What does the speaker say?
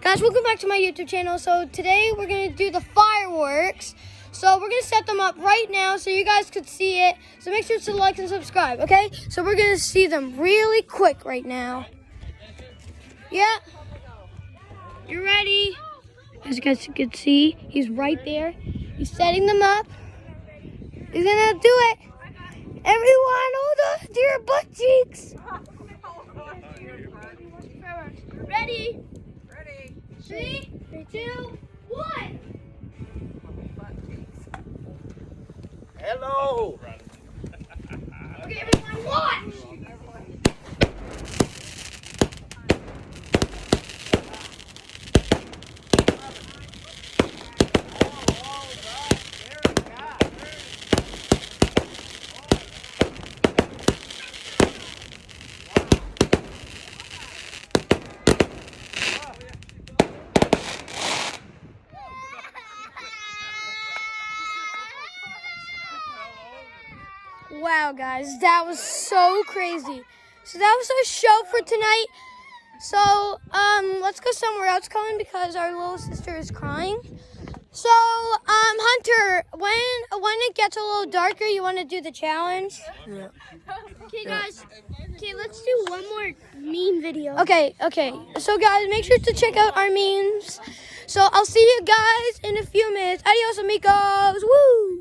Guys, welcome back to my YouTube channel. So today we're going to do the fireworks. So we're going to set them up right now so you guys could see it. So make sure to like and subscribe, okay? So we're going to see them really quick right now. Yeah. You ready? As you guys can see, he's right there. He's setting them up. He's going to do it. Everyone, hold on to your butt cheeks. Ready? Ready. 3, 2, 1. Hello. Okay, everyone, watch. Wow, guys, that was so crazy. So that was our show for tonight. So, let's go somewhere else, Colin, because our little sister is crying. So, Hunter, when it gets a little darker, you want to do the challenge? Yeah. Okay, guys. Okay, let's do one more meme video. Okay. So, guys, make sure to check out our memes. So, I'll see you guys in a few minutes. Adios, amigos. Woo!